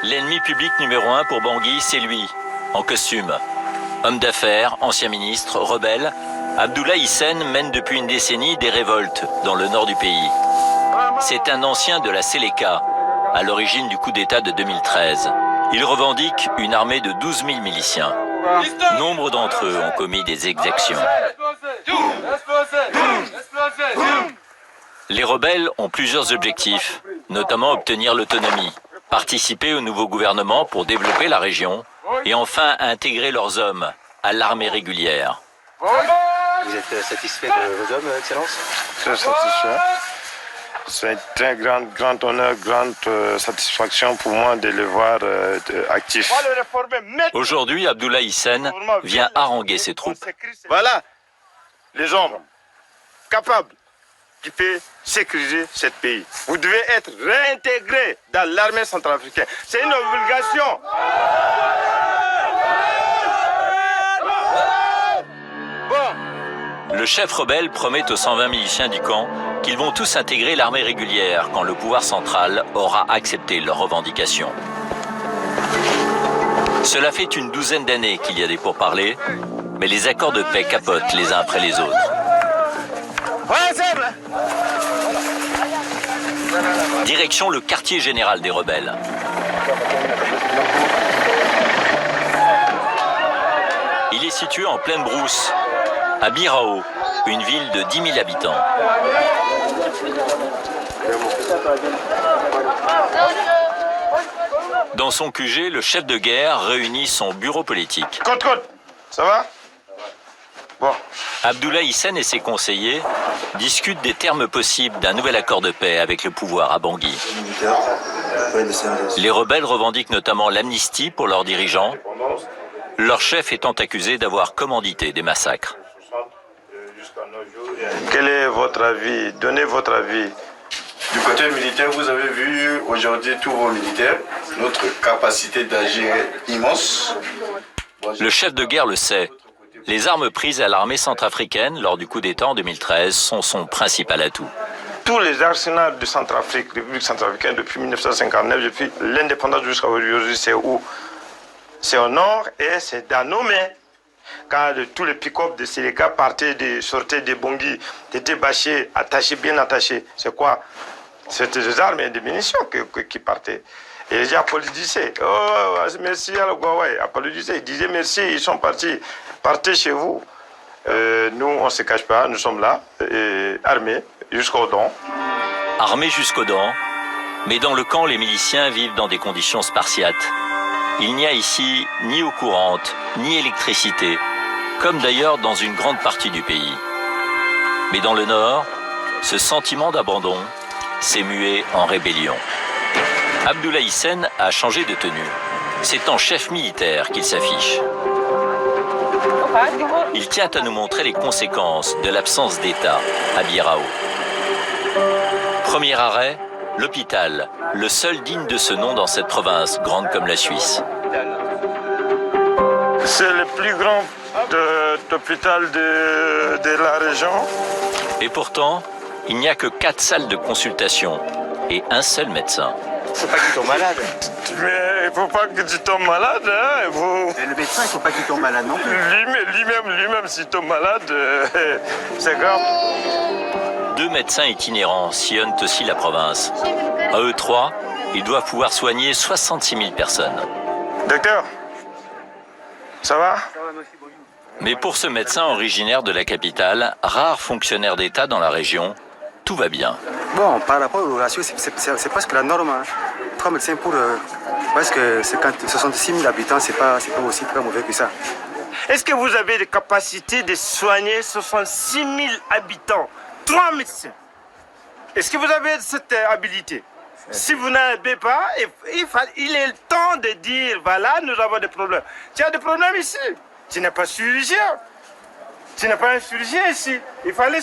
L'ennemi public numéro 1 pour Bangui, c'est lui, en costume. Homme d'affaires, ancien ministre, rebelle, Abdoulaye Hissène mène depuis une décennie des révoltes dans le nord du pays. C'est un ancien de la Séléka, à l'origine du coup d'État de 2013. Il revendique une armée de 12 000 miliciens. Nombre d'entre eux ont commis des exactions. Les rebelles ont plusieurs objectifs, notamment obtenir l'autonomie, participer au nouveau gouvernement pour développer la région et enfin intégrer leurs hommes à l'armée régulière. Vous êtes satisfait de vos hommes, Excellence? Très satisfait. C'est un très grand honneur, grande satisfaction pour moi de les voir actifs. Aujourd'hui, Abdoulaye Hissène vient haranguer ses troupes. Voilà les hommes capables qui peuvent sécuriser ce pays. Vous devez être réintégrés dans l'armée centrafricaine. C'est une obligation. Le chef rebelle promet aux 120 miliciens du camp qu'ils vont tous intégrer l'armée régulière quand le pouvoir central aura accepté leurs revendications. Cela fait une douzaine d'années qu'il y a des pourparlers, mais les accords de paix capotent les uns après les autres. Direction le quartier général des rebelles. Il est situé en pleine brousse, à Birao, une ville de 10 000 habitants. Dans son QG, le chef de guerre réunit son bureau politique. Côte, ça va? Bon. Abdoulaye Hissène et ses conseillers discutent des termes possibles d'un nouvel accord de paix avec le pouvoir à Bangui. Les rebelles revendiquent notamment l'amnistie pour leurs dirigeants, leur chef étant accusé d'avoir commandité des massacres. Quel est votre avis? Donnez votre avis. Du côté militaire, vous avez vu aujourd'hui tous vos militaires, notre capacité d'agir est immense. Le chef de guerre le sait. Les armes prises à l'armée centrafricaine lors du coup d'État en 2013 sont son principal atout. Tous les arsenaux de Centrafrique, République centrafricaine, depuis 1959, depuis l'indépendance jusqu'à aujourd'hui, c'est où? C'est au nord et c'est dans nos mains. Quand tous les pick-up de Séléka sortaient de Bangui, étaient bâchés, attachés, bien attachés. C'est quoi? C'était des armes et des munitions qui partaient. Et les gens applaudissaient. Oh, merci à l'Ouagouaï. Applaudissaient. Ils disaient merci, ils sont partis. Partez chez vous. Nous, on ne se cache pas, nous sommes là, armés jusqu'aux dents. Armés jusqu'aux dents, mais dans le camp, les miliciens vivent dans des conditions spartiates. Il n'y a ici ni eau courante, ni électricité, comme d'ailleurs dans une grande partie du pays. Mais dans le nord, ce sentiment d'abandon s'est mué en rébellion. Abdoulaye Hissène a changé de tenue. C'est en chef militaire qu'il s'affiche. Il tient à nous montrer les conséquences de l'absence d'État à Birao. Premier arrêt, l'hôpital, le seul digne de ce nom dans cette province, grande comme la Suisse. C'est le plus grand hôpital de la région. Et pourtant, il n'y a que 4 salles de consultation et un seul médecin. Il ne faut pas qu'il tombe malade. Mais il ne faut pas que tu tombes malade. Hein, Mais le médecin, il ne faut pas qu'il tombe malade non plus. Lui-même, s'il tombe malade, c'est grave. 2 médecins itinérants sillonnent aussi la province. À eux 3, ils doivent pouvoir soigner 66 000 personnes. Docteur, ça va? Mais pour ce médecin originaire de la capitale, rare fonctionnaire d'État dans la région, tout va bien. Bon, par rapport au ratio, c'est presque la norme. Hein. 3 médecins pour presque 66 000 habitants, c'est pas aussi très mauvais que ça. Est-ce que vous avez la capacité de soigner 66 000 habitants? 3 médecins. Est-ce que vous avez cette habilité? Si vous n'avez pas, il est le temps de dire, voilà, nous avons des problèmes. Tu as des problèmes ici. Tu n'es pas chirurgien. Tu n'es pas un chirurgien ici. Il fallait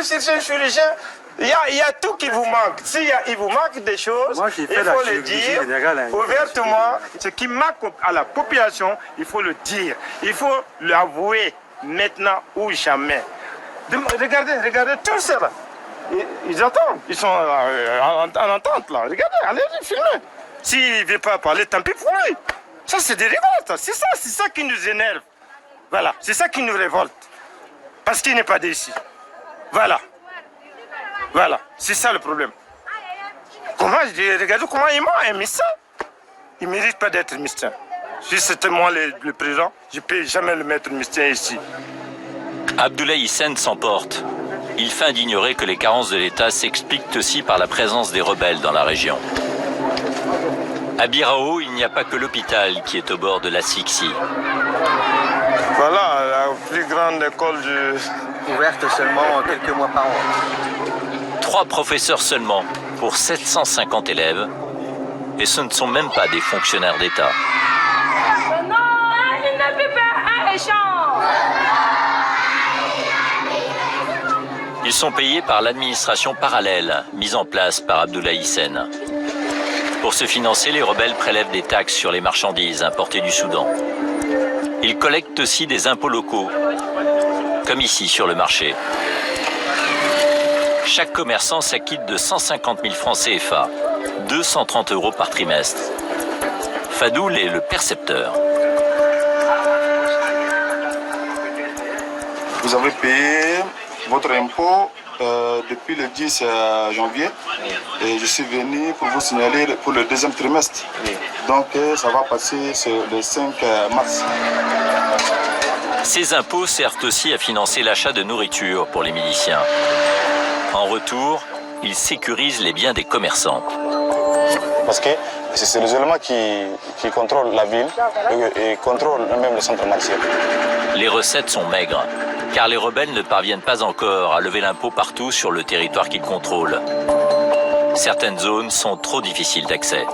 chercher un chirurgien. Il y a tout qui vous manque. Il vous manque des choses, moi, il faut le dire ouvertement. Ce qui manque à la population, il faut le dire. Il faut l'avouer maintenant ou jamais. Regardez tout cela. Ils attendent, ils sont en entente là. Regardez, allez-y, filmez. S'il ne veut pas parler, tant pis pour lui. Ça, c'est des révoltes. C'est ça qui nous énerve. Voilà, c'est ça qui nous révolte. Parce qu'il n'est pas d'ici. Voilà. Voilà, c'est ça le problème. Regardez comment il ment, un médecin. Il ne mérite pas d'être médecin. Si c'était moi le président, je ne peux jamais le mettre médecin ici. Abdoulaye Hissène s'emporte. Il feint d'ignorer que les carences de l'État s'expliquent aussi par la présence des rebelles dans la région. À Birao, il n'y a pas que l'hôpital qui est au bord de l'asphyxie. Voilà, la plus grande école Ouverte seulement quelques mois par an. 3 professeurs seulement pour 750 élèves. Et ce ne sont même pas des fonctionnaires d'État. Non, il ne peut pas un échange. Ils sont payés par l'administration parallèle, mise en place par Abdoulaye Hissène. Pour se financer, les rebelles prélèvent des taxes sur les marchandises importées du Soudan. Ils collectent aussi des impôts locaux, comme ici sur le marché. Chaque commerçant s'acquitte de 150 000 francs CFA, 230 € par trimestre. Fadoul est le percepteur. Vous avez payé votre impôt depuis le 10 janvier et je suis venu pour vous signaler pour le deuxième trimestre. Donc ça va passer le 5 mars. Ces impôts servent aussi à financer l'achat de nourriture pour les miliciens. En retour, ils sécurisent les biens des commerçants. Parce que c'est les éléments qui contrôlent la ville et contrôlent même le centre marché. Les recettes sont maigres, car les rebelles ne parviennent pas encore à lever l'impôt partout sur le territoire qu'ils contrôlent. Certaines zones sont trop difficiles d'accès.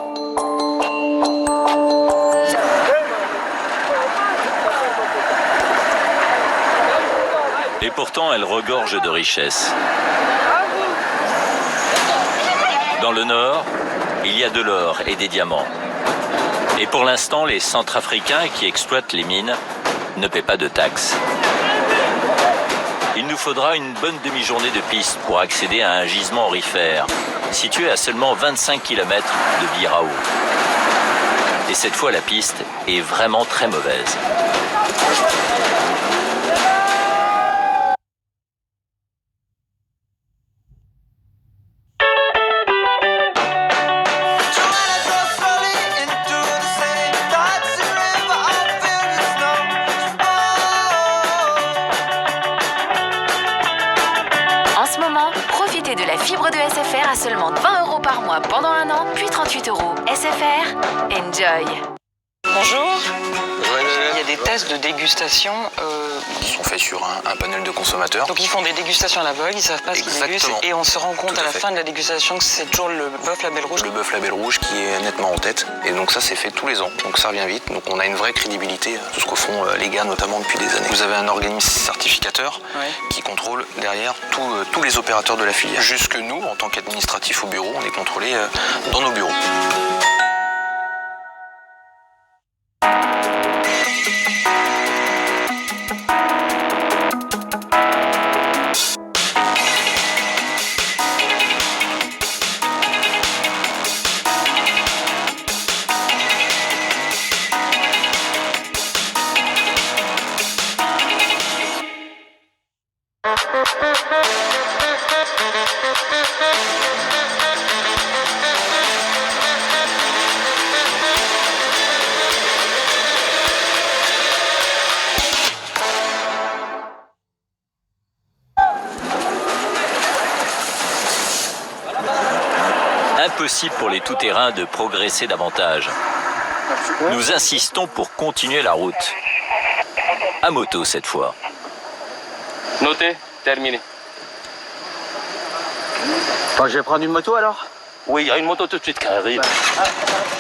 Et pourtant, elles regorgent de richesses. Dans le nord, il y a de l'or et des diamants. Et pour l'instant, les Centrafricains qui exploitent les mines ne paient pas de taxes. Il nous faudra une bonne demi-journée de piste pour accéder à un gisement aurifère, situé à seulement 25 km de Birao. Et cette fois, la piste est vraiment très mauvaise. Profitez de la fibre de SFR à seulement 20 € par mois pendant un an, puis 38 €. SFR, enjoy. Bonjour. Il y a des tests de dégustation. Ils sont faits sur un panel de consommateurs. Donc ils font des dégustations à l'aveugle, ils savent pas ce qu'ils dégustent. Et on se rend compte à la fin de la dégustation que c'est toujours le bœuf label rouge. Le bœuf label rouge qui est nettement en tête. Et donc ça c'est fait tous les ans. Donc ça revient vite. Donc on a une vraie crédibilité, tout ce que font les gars notamment depuis des années. Vous avez un organisme certificateur qui contrôle derrière tous les opérateurs de la filière. Jusque nous, en tant qu'administratif au bureau, on est contrôlé dans nos bureaux. Impossible pour les tout-terrains de progresser davantage. Nous insistons pour continuer la route. À moto cette fois. Noté, terminé. Bon, je vais prendre une moto alors? Oui, il y a une moto tout de suite qui arrive.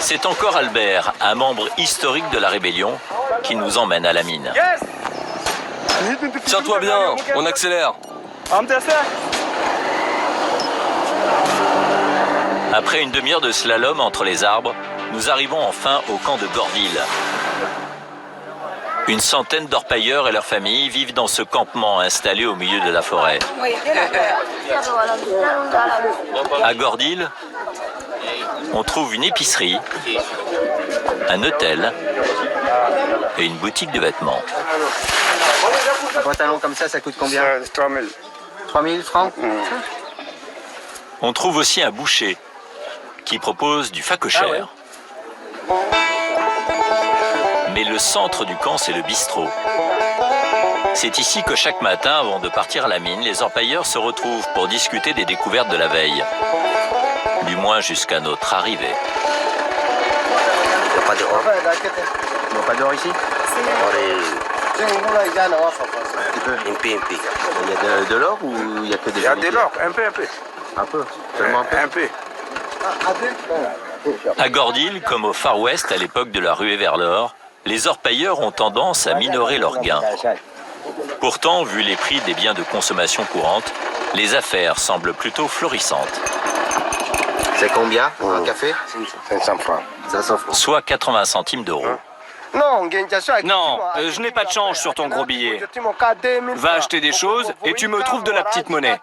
C'est encore Albert, un membre historique de la rébellion, qui nous emmène à la mine. Tiens-toi bien, on accélère. Après une demi-heure de slalom entre les arbres, nous arrivons enfin au camp de Gordil. Une centaine d'orpailleurs et leurs familles vivent dans ce campement installé au milieu de la forêt. À Gordil, on trouve une épicerie, un hôtel et une boutique de vêtements. Un pantalon comme ça coûte combien? 3 000. 3 000 francs. On trouve aussi un boucher qui propose du phacochère. Mais le centre du camp, c'est le bistrot. C'est ici que chaque matin, avant de partir à la mine, les orpailleurs se retrouvent pour discuter des découvertes de la veille. Du moins jusqu'à notre arrivée. Il n'y a pas d'or. Il n'y a pas d'or ici? Un peu. Il y a de l'or ou il n'y a que des... Il y a de l'or, un peu. Un peu, seulement un peu. À Gordil, comme au Far West à l'époque de la ruée vers l'or, les orpailleurs ont tendance à minorer leurs gains. Pourtant, vu les prix des biens de consommation courante, les affaires semblent plutôt florissantes. C'est combien un café? 500 francs. 500 francs. Soit 80 centimes d'euros. Non, je n'ai pas de change sur ton gros billet. Va acheter des choses et tu me trouves de la petite monnaie.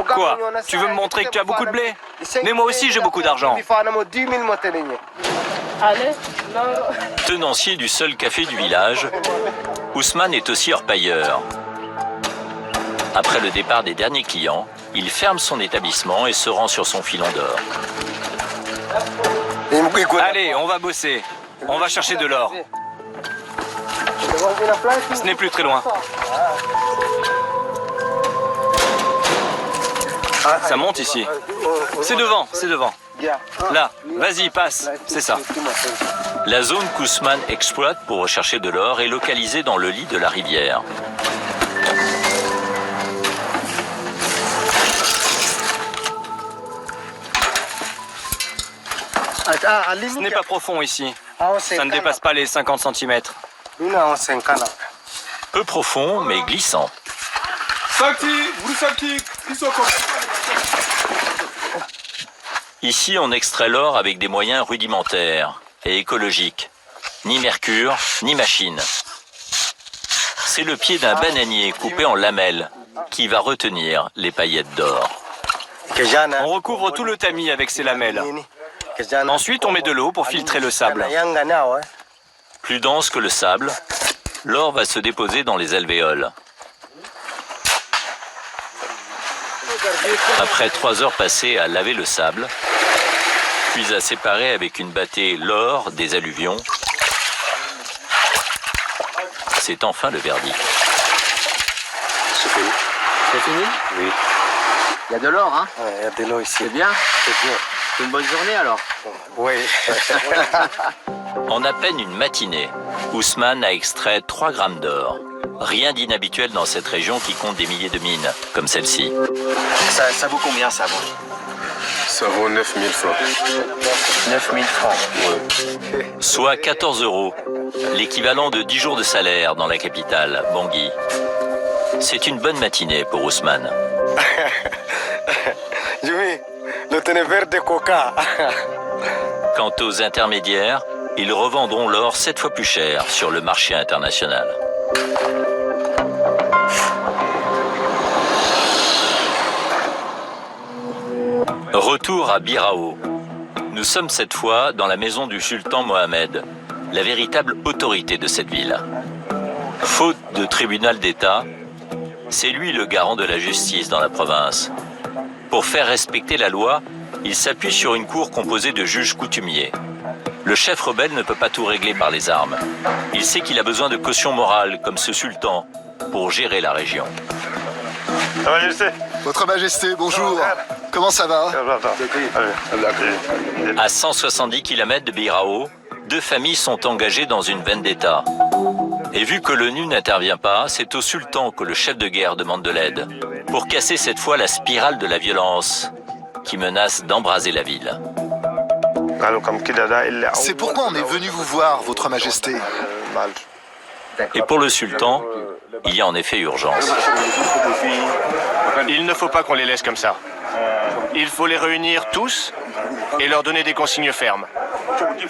Quoi? Tu veux me montrer que tu as beaucoup de blé? Mais moi aussi j'ai beaucoup d'argent. Tenancier du seul café du village, Ousmane est aussi orpailleur. Après le départ des derniers clients, il ferme son établissement et se rend sur son filon d'or. Allez, on va bosser. On va chercher de l'or. Ce n'est plus très loin. Ça monte ici. C'est devant, c'est devant. Là, vas-y, passe, c'est ça. La zone qu'Ousmane exploite pour rechercher de l'or est localisée dans le lit de la rivière. Ce n'est pas profond ici. Ça ne dépasse pas les 50 cm. Peu profond, mais glissant. Ici, on extrait l'or avec des moyens rudimentaires et écologiques. Ni mercure, ni machine. C'est le pied d'un bananier coupé en lamelles qui va retenir les paillettes d'or. On recouvre tout le tamis avec ces lamelles. Ensuite, on met de l'eau pour filtrer le sable. Plus dense que le sable, l'or va se déposer dans les alvéoles. Après 3 heures passées à laver le sable, puis à séparer avec une battée l'or des alluvions, c'est enfin le verdict. C'est fini. C'est fini? Oui. Il y a de l'or, hein? Il y a de l'or ici. C'est bien? C'est bien. C'est une bonne journée alors? Oui. En à peine une matinée, Ousmane a extrait 3 grammes d'or. Rien d'inhabituel dans cette région qui compte des milliers de mines, comme celle-ci. Ça vaut combien ça vaut? Ça vaut 9 000 francs. 9 000 francs. Ouais. Soit 14 euros, l'équivalent de 10 jours de salaire dans la capitale, Bangui. C'est une bonne matinée pour Ousmane. Jimmy, le ténévert de coca. Quant aux intermédiaires, ils revendront l'or 7 fois plus cher sur le marché international. Retour à Birao. Nous sommes cette fois dans la maison du sultan Mohamed, la véritable autorité de cette ville. Faute de tribunal d'État, c'est lui le garant de la justice dans la province. Pour faire respecter la loi, il s'appuie sur une cour composée de juges coutumiers. Le chef rebelle ne peut pas tout régler par les armes. Il sait qu'il a besoin de caution morale, comme ce sultan, pour gérer la région. Votre Majesté, bonjour. Comment ça va? À 170 km de Birao, 2 familles sont engagées dans une vendetta. Et vu que l'ONU n'intervient pas, c'est au sultan que le chef de guerre demande de l'aide, pour casser cette fois la spirale de la violence qui menace d'embraser la ville. C'est pourquoi on est venu vous voir, Votre Majesté. Et pour le sultan, il y a en effet urgence. Il ne faut pas qu'on les laisse comme ça. Il faut les réunir tous et leur donner des consignes fermes.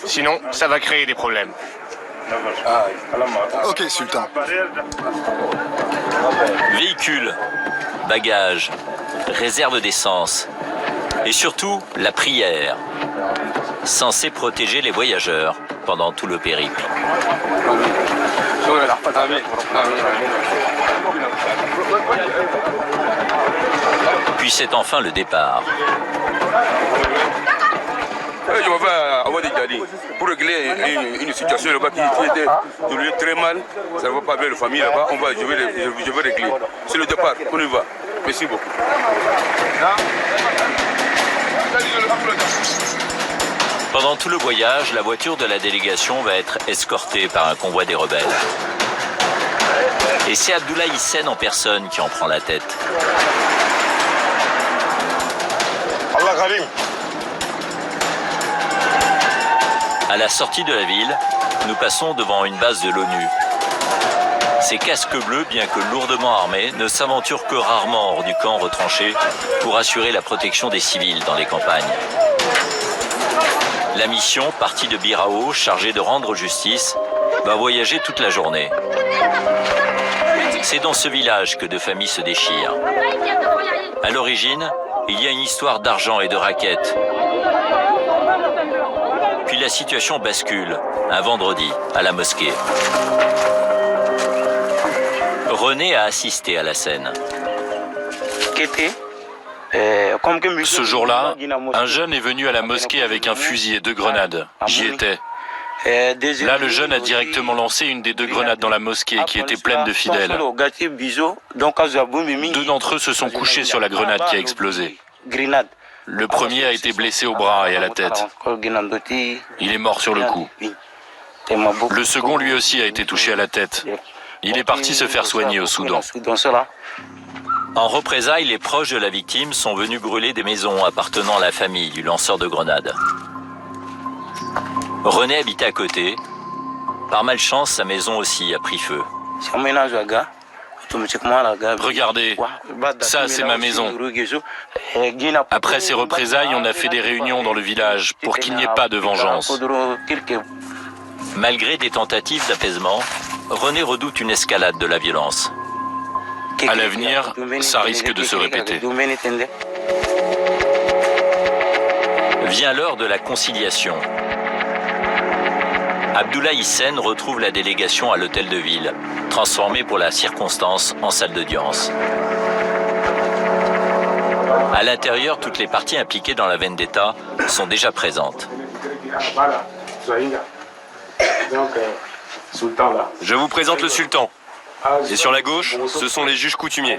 Sinon, ça va créer des problèmes. Ok, Sultan. Véhicules, bagages, réserve d'essence et surtout la prière, censée protéger les voyageurs pendant tout le périple. Puis c'est enfin le départ. Je m'en vais à Wadi Gali pour régler une situation là-bas qui était devenue très mal. Ça ne va pas bien, la famille là-bas. Je vais régler. C'est le départ, on y va. Merci beaucoup. Pendant tout le voyage, la voiture de la délégation va être escortée par un convoi des rebelles. Et c'est Abdullah Hissène en personne qui en prend la tête. Allah Karim. À la sortie de la ville, nous passons devant une base de l'ONU. Ces casques bleus, bien que lourdement armés, ne s'aventurent que rarement hors du camp retranché pour assurer la protection des civils dans les campagnes. La mission, partie de Birao, chargée de rendre justice, va voyager toute la journée. C'est dans ce village que deux familles se déchirent. À l'origine, il y a une histoire d'argent et de raquettes. Puis la situation bascule, un vendredi, à la mosquée. René a assisté à la scène. Ce jour-là, un jeune est venu à la mosquée avec un fusil et 2 grenades. J'y étais. Là, le jeune a directement lancé une des 2 grenades dans la mosquée qui était pleine de fidèles. 2 d'entre eux se sont couchés sur la grenade qui a explosé. Le premier a été blessé au bras et à la tête. Il est mort sur le coup. Le second, lui aussi, a été touché à la tête. Il est parti se faire soigner au Soudan. En représailles, les proches de la victime sont venus brûler des maisons appartenant à la famille du lanceur de grenades. René habitait à côté. Par malchance, sa maison aussi a pris feu. Regardez, ça c'est ma maison. Après ces représailles, on a fait des réunions dans le village pour qu'il n'y ait pas de vengeance. Malgré des tentatives d'apaisement, René redoute une escalade de la violence. À l'avenir, ça risque de se répéter. Vient l'heure de la conciliation. Abdullah Hissène retrouve la délégation à l'hôtel de ville, transformée pour la circonstance en salle d'audience. À l'intérieur, toutes les parties impliquées dans la vendetta sont déjà présentes. Je vous présente le sultan. Et sur la gauche, ce sont les juges coutumiers.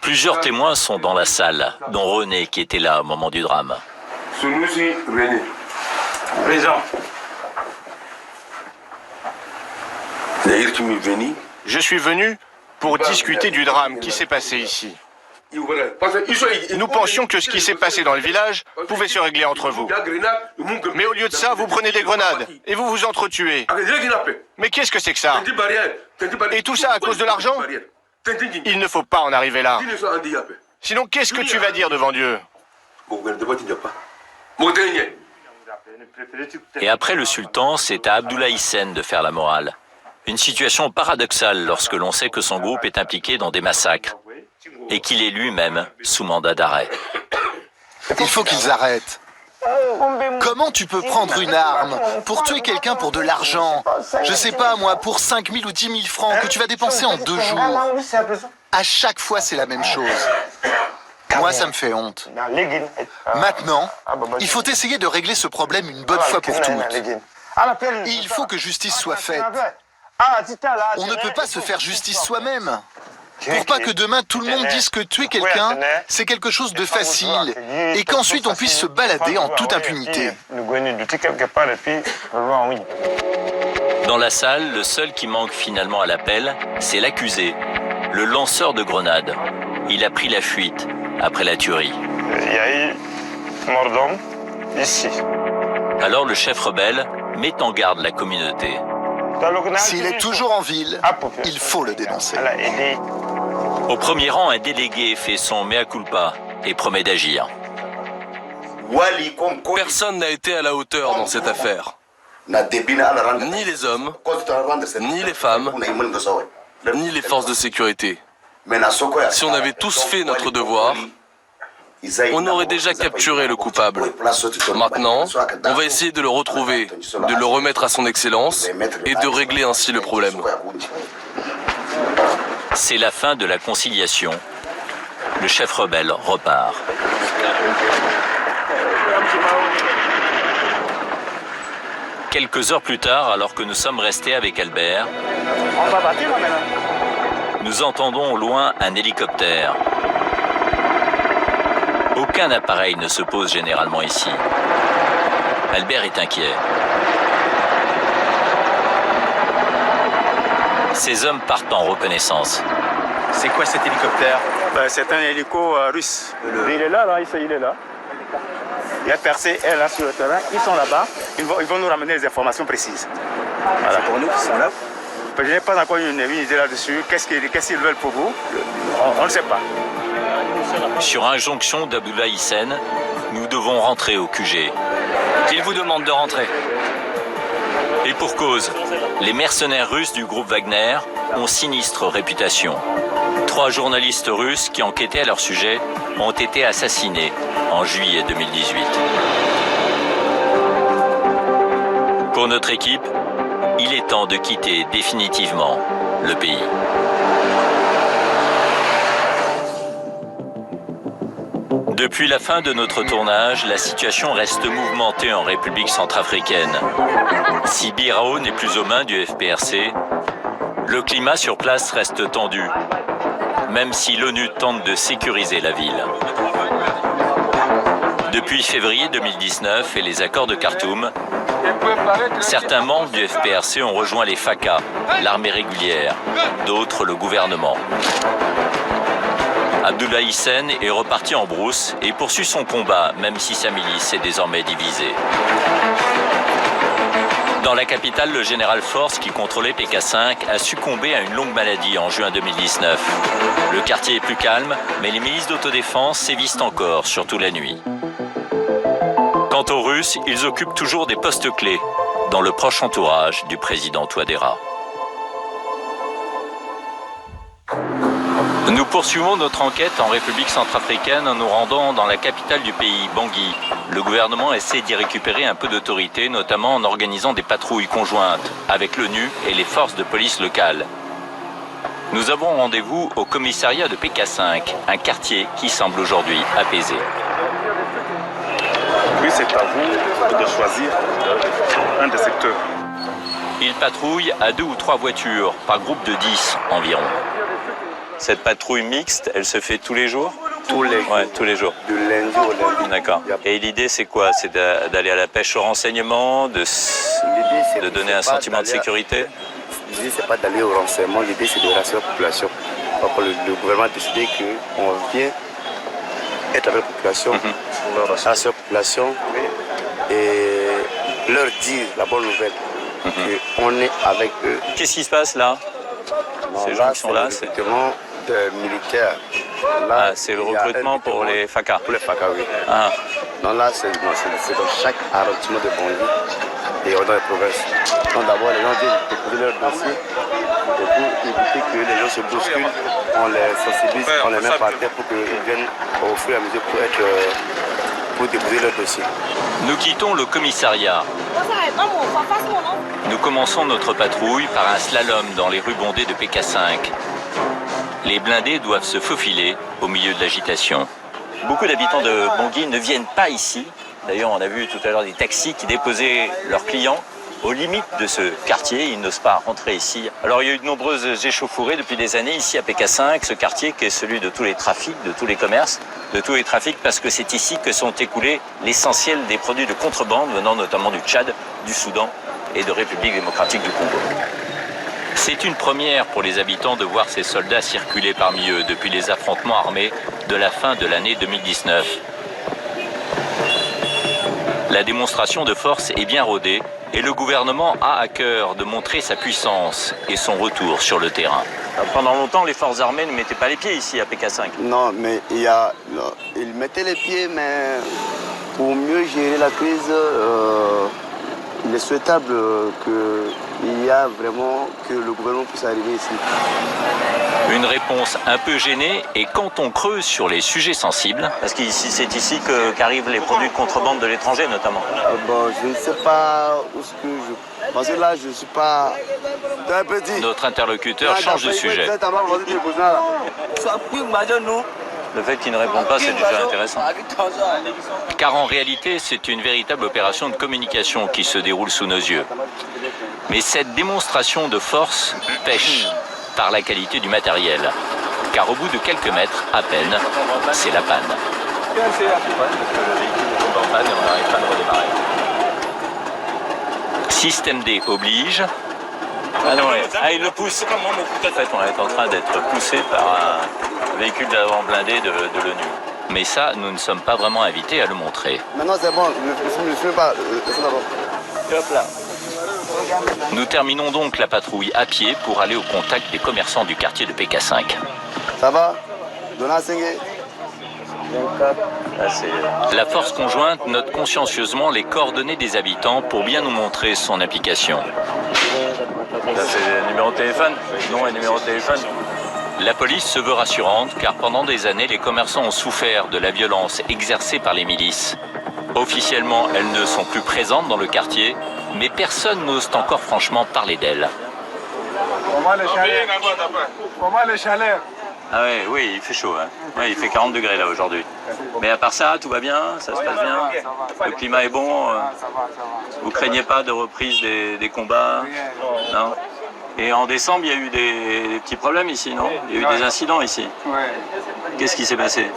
Plusieurs témoins sont dans la salle, dont René qui était là au moment du drame. Celui-ci, René. Présent. Je suis venu pour discuter du drame qui s'est passé ici. Nous pensions que ce qui s'est passé dans le village pouvait se régler entre vous. Mais au lieu de ça, vous prenez des grenades et vous vous entretuez. Mais qu'est-ce que c'est que ça? Et tout ça à cause de l'argent? Il ne faut pas en arriver là. Sinon, qu'est-ce que tu vas dire devant Dieu? Et après le sultan, c'est à Abdullah Hissène de faire la morale. Une situation paradoxale lorsque l'on sait que son groupe est impliqué dans des massacres et qu'il est lui-même sous mandat d'arrêt. Il faut qu'ils arrêtent. Comment tu peux prendre une arme pour tuer quelqu'un pour de l'argent? Je sais pas moi, pour 5 000 ou 10 000 francs que tu vas dépenser en 2 jours. À chaque fois, c'est la même chose. Moi, ça me fait honte. Maintenant, il faut essayer de régler ce problème une bonne fois pour toutes. Il faut que justice soit faite. On ne peut pas se faire justice soi-même. Pour pas que demain tout le monde dise que tuer quelqu'un, c'est quelque chose de facile et qu'ensuite on puisse se balader en toute impunité. Dans la salle, le seul qui manque finalement à l'appel, c'est l'accusé, le lanceur de grenades. Il a pris la fuite après la tuerie. Il y a eu mort d'homme ici. Alors le chef rebelle met en garde la communauté. S'il est toujours en ville, il faut le dénoncer. Au premier rang, un délégué fait son mea culpa et promet d'agir. Personne n'a été à la hauteur dans cette affaire. Ni les hommes, ni les femmes, ni les forces de sécurité. Si on avait tous fait notre devoir, on aurait déjà capturé le coupable. Maintenant, on va essayer de le retrouver, de le remettre à son excellence et de régler ainsi le problème. C'est la fin de la conciliation. Le chef rebelle repart. Quelques heures plus tard, alors que nous sommes restés avec Albert, nous entendons au loin un hélicoptère. Aucun appareil ne se pose généralement ici. Albert est inquiet. Ces hommes partent en reconnaissance. C'est quoi cet hélicoptère? C'est un hélico russe. Il est là, il est là. Il y a percé, elle là sur le terrain, ils sont là-bas, ils vont nous ramener des informations précises. Voilà. C'est pour nous qui sont là. Je n'ai pas encore une idée là-dessus. Qu'est-ce qu'ils veulent pour vous? On ne sait pas. Sur injonction d'Abdullah Hissène, nous devons rentrer au QG. Il vous demande de rentrer. Et pour cause, les mercenaires russes du groupe Wagner ont sinistre réputation. 3 journalistes russes qui enquêtaient à leur sujet ont été assassinés en juillet 2018. Pour notre équipe, il est temps de quitter définitivement le pays. Depuis la fin de notre tournage, la situation reste mouvementée en République centrafricaine. Si Birao n'est plus aux mains du FPRC, le climat sur place reste tendu, même si l'ONU tente de sécuriser la ville. Depuis février 2019 et les accords de Khartoum, certains membres du FPRC ont rejoint les FACA, l'armée régulière, d'autres le gouvernement. Abdullah Hissène est reparti en brousse et poursuit son combat, même si sa milice est désormais divisée. Dans la capitale, le général Force, qui contrôlait PK5, a succombé à une longue maladie en juin 2019. Le quartier est plus calme, mais les milices d'autodéfense sévissent encore, surtout la nuit. Quant aux Russes, ils occupent toujours des postes clés dans le proche entourage du président Touadéra. Nous poursuivons notre enquête en République centrafricaine en nous rendant dans la capitale du pays, Bangui. Le gouvernement essaie d'y récupérer un peu d'autorité, notamment en organisant des patrouilles conjointes avec l'ONU et les forces de police locales. Nous avons rendez-vous au commissariat de PK5, un quartier qui semble aujourd'hui apaisé. Oui, c'est à vous de choisir un des secteurs. Ils patrouillent à 2 ou 3 voitures, par groupe de 10 environ. Cette patrouille mixte, elle se fait tous les jours? Tous les jours. Ouais, tous les jours. De lundi au lundi. D'accord. Et l'idée, c'est quoi? C'est d'aller à la pêche au renseignement, de donner un sentiment de sécurité? L'idée, c'est pas d'aller au renseignement, l'idée, c'est de rassurer la population. Le gouvernement a décidé qu'on vient être avec la population, rassurer la population et leur dire la bonne nouvelle, qu'on est avec eux. Qu'est-ce qui se passe là? Ces gens qui sont là, c'est des militaires. Là, c'est le recrutement pour les FACA. Pour les FACA, oui. Ah. Non, là, c'est dans chaque arrondissement de Bangui et dans les provinces. Donc d'abord, les gens viennent déposer leur dossier et pour éviter que les gens se bousculent, on les sensibilise, on les met par terre pour qu'ils viennent au fur et à mesure pour déposer leur dossier. Nous quittons le commissariat. Nous commençons notre patrouille par un slalom dans les rues bondées de PK5. Les blindés doivent se faufiler au milieu de l'agitation. Beaucoup d'habitants de Bangui ne viennent pas ici. D'ailleurs, on a vu tout à l'heure des taxis qui déposaient leurs clients aux limites de ce quartier. Ils n'osent pas rentrer ici. Alors, il y a eu de nombreuses échauffourées depuis des années ici à PK5, ce quartier qui est celui de tous les trafics, de tous les commerces, de tous les trafics, parce que c'est ici que sont écoulés l'essentiel des produits de contrebande venant notamment du Tchad, du Soudan et de République démocratique du Congo. C'est une première pour les habitants de voir ces soldats circuler parmi eux depuis les affrontements armés de la fin de l'année 2019. La démonstration de force est bien rodée et le gouvernement a à cœur de montrer sa puissance et son retour sur le terrain. Pendant longtemps, les forces armées ne mettaient pas les pieds ici à PK5. Non, mais ils mettaient les pieds, mais pour mieux gérer la crise, Il est souhaitable qu'il y a vraiment que le gouvernement puisse arriver ici. Une réponse un peu gênée, et quand on creuse sur les sujets sensibles... Parce que c'est ici qu'arrivent les produits de contrebande de l'étranger, notamment. Bon, je ne sais pas où ce que je... Parce que là, je ne suis pas... Un petit. Notre interlocuteur change de sujet. Le fait qu'il ne réponde pas, c'est déjà intéressant. Car en réalité, c'est une véritable opération de communication qui se déroule sous nos yeux. Mais cette démonstration de force pêche par la qualité du matériel. Car au bout de quelques mètres, à peine, c'est la panne. Système D oblige. Ah non, il le pousse. En fait, on est en train d'être poussé par un véhicule d'avant blindé de l'ONU. Mais ça, nous ne sommes pas vraiment invités à le montrer. Maintenant, c'est bon, ne filme pas. Hop là. Nous terminons donc la patrouille à pied pour aller au contact des commerçants du quartier de PK5. Ça va? Donna Sengue. La force conjointe note consciencieusement les coordonnées des habitants pour bien nous montrer son application. Là, c'est le numéro de téléphone, nom et numéro de téléphone. La police se veut rassurante car pendant des années, les commerçants ont souffert de la violence exercée par les milices. Officiellement, elles ne sont plus présentes dans le quartier, mais personne n'ose encore franchement parler d'elles. Comment les chaleurs? Ah ouais, oui, il fait chaud. Hein. Ouais, il fait 40 degrés là aujourd'hui. Mais à part ça, tout va bien, ça se passe bien. Le climat est bon. Vous craignez pas de reprise des combats? Non. Et en décembre, il y a eu des petits problèmes ici, non? Il y a eu des incidents ici. Qu'est-ce qui s'est passé?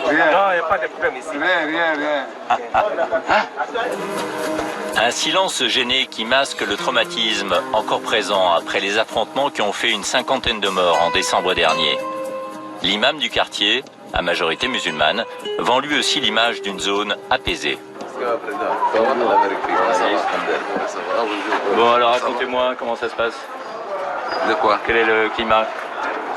Rien. Non, il n'y a pas de problème ici. Rien. Un silence gêné qui masque le traumatisme encore présent après les affrontements qui ont fait une 50aine de morts en décembre dernier. L'imam du quartier, à majorité musulmane, vend lui aussi l'image d'une zone apaisée. Bon, alors racontez-moi comment ça se passe. De quoi? Quel est le climat?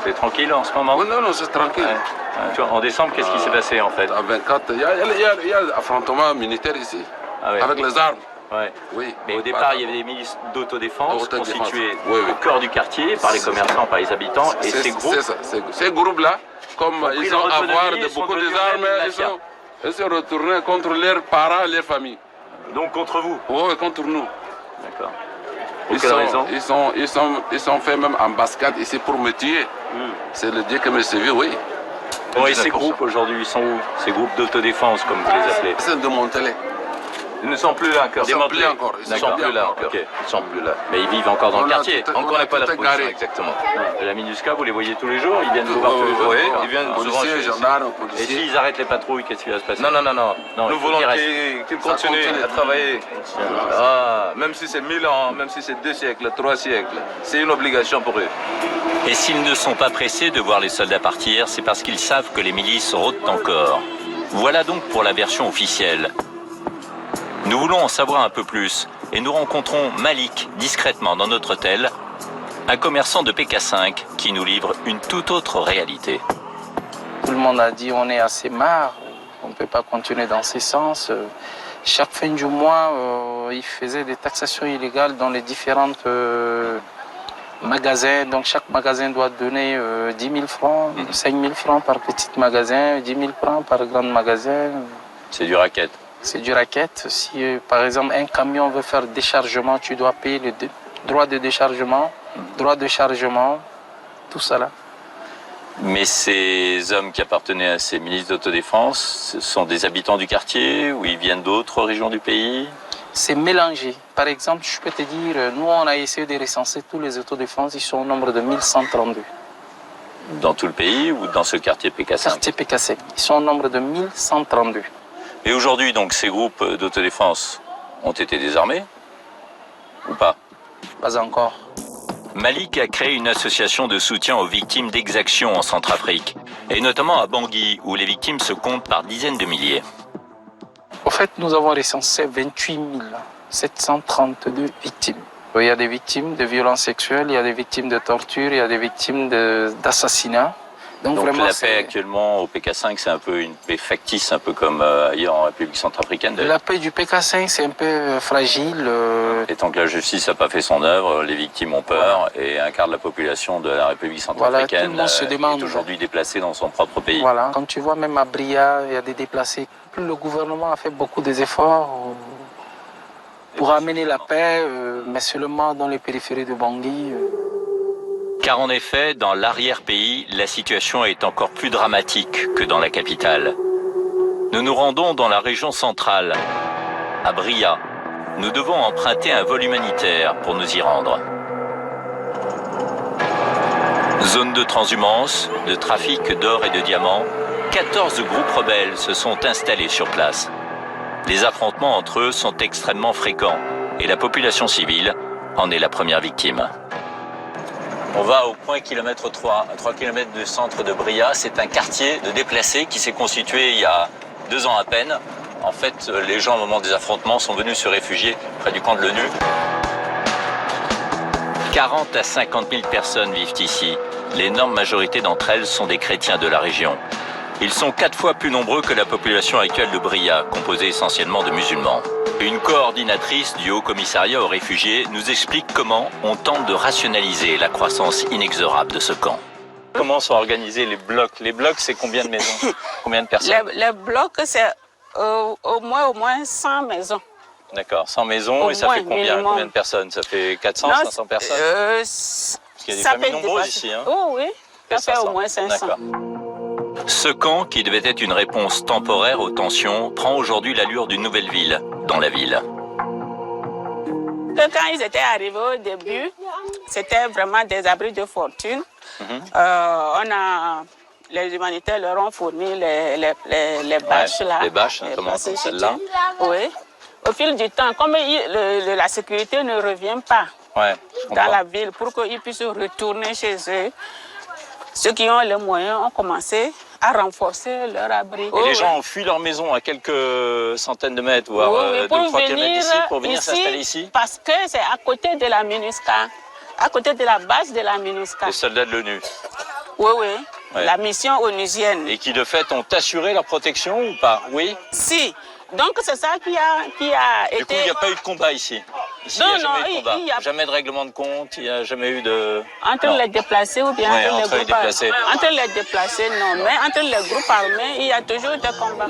C'est tranquille en ce moment? Oui, non, c'est tranquille. Ouais. Tu vois, en décembre, qu'est-ce qui s'est passé en fait? À 24, il y a affrontement militaire ici, avec les armes. Ouais. Oui. Mais au départ, il y avait des milices d'autodéfense constituées au cœur du quartier, par les commerçants, par les habitants, et ces groupes... C'est ça. Ces groupes-là, comme ils ont avoir beaucoup d'armes, ils sont retournés contre leurs parents, leurs familles. Donc contre vous? Oui, contre nous. D'accord. Pour quelle raison? Ils sont fait même en embuscade ici pour me tuer. C'est le Dieu qui me suivi, oui. Bon, et ces groupes aujourd'hui, ils sont où? Ces groupes d'autodéfense, comme vous les appelez? C'est de Montelé. Ils ne sont plus là encore. Ils ne sont plus encore. Ils ne sont plus là encore. Okay. Ils sont plus là. Mais ils vivent encore dans le quartier. On n'a pas la position exactement. Et la MINUSCA, vous les voyez tous les jours? Ils viennent vous voir tous les jours? Oui, ils viennent souvent chez gendarmes, policiers. Et s'ils arrêtent les patrouilles, qu'est-ce qui va se passer? Non. Nous voulons qu'ils continuent à travailler. Même si c'est 1000 ans, même si c'est 2 siècles, 3 siècles, c'est une obligation pour eux. Et s'ils ne sont pas pressés de voir les soldats partir, c'est parce qu'ils savent que les milices rôdent encore. Voilà donc pour la version officielle. Nous voulons en savoir un peu plus et nous rencontrons Malik discrètement dans notre hôtel, un commerçant de PK5 qui nous livre une toute autre réalité. Tout le monde a dit on est assez marre, on ne peut pas continuer dans ce sens. Chaque fin du mois, ils faisaient des taxations illégales dans les différents magasins. Donc chaque magasin doit donner 10 000 francs, 5 000 francs par petit magasin, 10 000 francs par grand magasin. C'est du racket. C'est du racket. Si par exemple un camion veut faire déchargement, tu dois payer le droit de déchargement, droit de chargement, tout ça là. Mais ces hommes qui appartenaient à ces milices d'autodéfense, ce sont des habitants du quartier ou ils viennent d'autres régions du pays? C'est mélangé. Par exemple, je peux te dire, nous on a essayé de recenser tous les autodéfenses, ils sont au nombre de 1132. Dans tout le pays ou dans ce quartier PK5? Quartier PK5. Ils sont au nombre de 1132. Et aujourd'hui, donc, ces groupes d'autodéfense ont été désarmés ou pas? Pas encore. Malik a créé une association de soutien aux victimes d'exactions en Centrafrique, et notamment à Bangui, où les victimes se comptent par dizaines de milliers. En fait, nous avons recensé 28 732 victimes. Il y a des victimes de violences sexuelles, il y a des victimes de torture, il y a des victimes d'assassinat. Donc vraiment, la paix actuellement au PK5, c'est un peu une paix factice, un peu comme ailleurs en République centrafricaine. La paix du PK5, c'est un peu fragile. Et tant que la justice n'a pas fait son œuvre, les victimes ont peur et un quart de la population de la République centrafricaine est aujourd'hui déplacée dans son propre pays. Voilà, comme tu vois, même à Bria, il y a des déplacés. Le gouvernement a fait beaucoup d'efforts pour amener la paix, mais seulement dans les périphéries de Bangui. Car en effet, dans l'arrière-pays, la situation est encore plus dramatique que dans la capitale. Nous nous rendons dans la région centrale, à Bria. Nous devons emprunter un vol humanitaire pour nous y rendre. Zone de transhumance, de trafic d'or et de diamants, 14 groupes rebelles se sont installés sur place. Les affrontements entre eux sont extrêmement fréquents et la population civile en est la première victime. On va au point kilomètre 3, à 3 km du centre de Bria. C'est un quartier de déplacés qui s'est constitué il y a 2 ans à peine. En fait, les gens au moment des affrontements sont venus se réfugier près du camp de l'ONU. 40 à 50 000 personnes vivent ici. L'énorme majorité d'entre elles sont des chrétiens de la région. Ils sont 4 fois plus nombreux que la population actuelle de Bria, composée essentiellement de musulmans. Une coordinatrice du Haut Commissariat aux réfugiés nous explique comment on tente de rationaliser la croissance inexorable de ce camp. Comment sont organisés les blocs? Les blocs, c'est combien de maisons? Combien de personnes? Les blocs, c'est au moins 100 maisons. D'accord, 100 maisons, et ça fait combien de personnes? Ça fait 400, 500 personnes? Parce qu'il y a des familles nombreuses ici. Hein? Oh oui, ça fait au moins 500. Ce camp, qui devait être une réponse temporaire aux tensions, prend aujourd'hui l'allure d'une nouvelle ville dans la ville. Quand ils étaient arrivés au début, c'était vraiment des abris de fortune. Les humanitaires leur ont fourni les bâches là. Les bâches, notamment comme celle-là. Oui. Au fil du temps, comme la sécurité ne revient pas dans la ville pour qu'ils puissent retourner chez eux, ceux qui ont les moyens ont commencé à renforcer leur abri. Et les gens ont fui leur maison à quelques centaines de mètres, voire 2-3 km d'ici, pour venir s'installer ici? Parce que c'est à côté de la MINUSCA, à côté de la base de la MINUSCA. Les soldats de l'ONU? Oui, la mission onusienne. Et qui de fait ont assuré leur protection ou pas? Oui? Si. Donc c'est ça qui a été... Du coup, il n'y a pas eu de combat ici? Ici, il n'y a jamais eu de combat. Jamais de règlement de compte, il n'y a jamais eu de... Entre les déplacés ou bien entre les groupes armés? Entre les déplacés, non. Mais entre les groupes armés, il y a toujours des combats.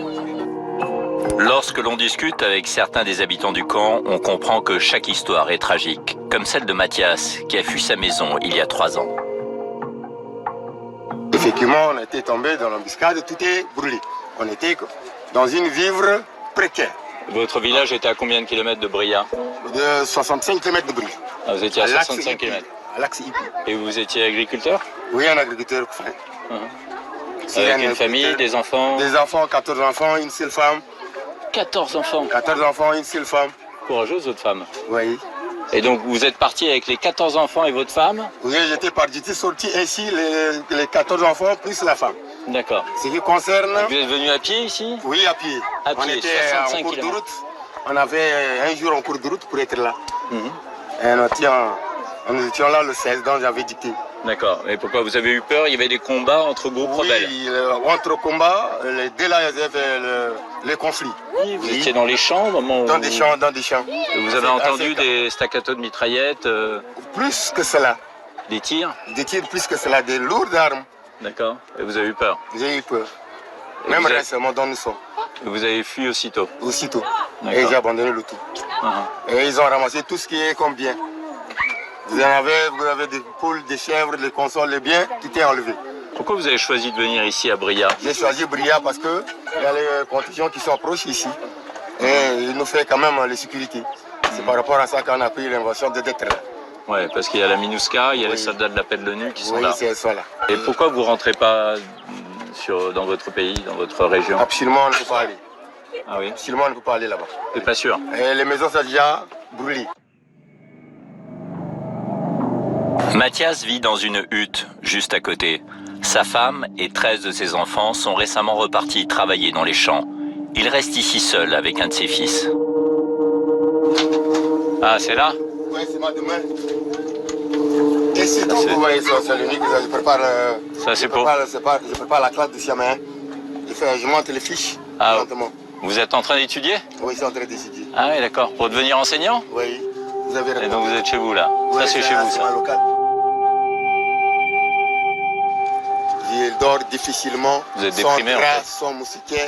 Lorsque l'on discute avec certains des habitants du camp, on comprend que chaque histoire est tragique, comme celle de Mathias, qui a fui sa maison il y a 3 ans. Effectivement, on était tombé dans l'embuscade, tout est brûlé. On était dans une vivre précaire. Votre village était à combien de kilomètres de Bria? De 65 km de Bria. Ah, vous étiez à 65 km. À l'axe IP. Et vous étiez agriculteur? Oui, un agriculteur. Avec une famille, des enfants? Des enfants, 14 enfants, une seule femme. 14 enfants? 14 enfants, une seule femme. Courageuse, votre femme? Oui. Et donc vous êtes parti avec les 14 enfants et votre femme? Oui, j'étais parti, j'étais sorti ainsi les 14 enfants plus la femme. D'accord. Ce qui concerne... Vous êtes venu à pied ici? Oui, à pied. À pied, on était 65 en cours km. de route. On avait un jour en cours de route pour être là. Et nous étions là le 16, donc j'avais dicté. D'accord. Et pourquoi vous avez eu peur? Il y avait des combats entre groupes rebelles? Oui, entre combats, dès là, il y avait le conflit. Oui, vous étiez dans les champs au moment où... Dans des champs, dans des champs. Et vous avez entendu des staccatos de mitraillettes? Plus que cela. Des tirs? Des tirs plus que cela, des lourdes armes. D'accord. Et vous avez eu peur? J'ai eu peur. Même récemment dans nous sommes. Et vous avez fui aussitôt? Aussitôt. Et j'ai abandonné le tout. Et ils ont ramassé tout ce qui est comme bien. Vous avez des poules, des chèvres, des consoles, les biens, tout est enlevé. Pourquoi vous avez choisi de venir ici à Bria? J'ai choisi Bria parce qu'il y a les contingents qui sont proches ici. Et il nous fait quand même les sécurités. C'est par rapport à ça qu'on a pris l'invention d'être là. Oui, parce qu'il y a la MINUSCA, il y a les soldats de la paix de l'ONU qui sont là. Oui, c'est ça là. Et pourquoi vous ne rentrez pas dans votre pays, dans votre région? Absolument, on ne peut pas aller. Ah oui? Absolument, on ne peut pas aller là-bas. Vous n'êtes pas sûr? Et les maisons sont déjà brûlées. Mathias vit dans une hutte juste à côté. Sa femme et 13 de ses enfants sont récemment repartis travailler dans les champs. Il reste ici seul avec un de ses fils. Ah, c'est là? Oui, c'est ma demain. Ici, comme vous voyez, c'est l'unique. Je prépare, Ça, c'est pour... je prépare la classe de Siaméen. Je monte les fiches lentement. Vous êtes en train d'étudier? Oui, je suis en train d'étudier. Ah oui, d'accord. Pour devenir enseignant? Oui. Vous avez Et donc vous êtes chez vous, là? Oui, ça, c'est chez vous, ça? Local. Il dort difficilement. Vous êtes déprimé, en fait. Son musicaire.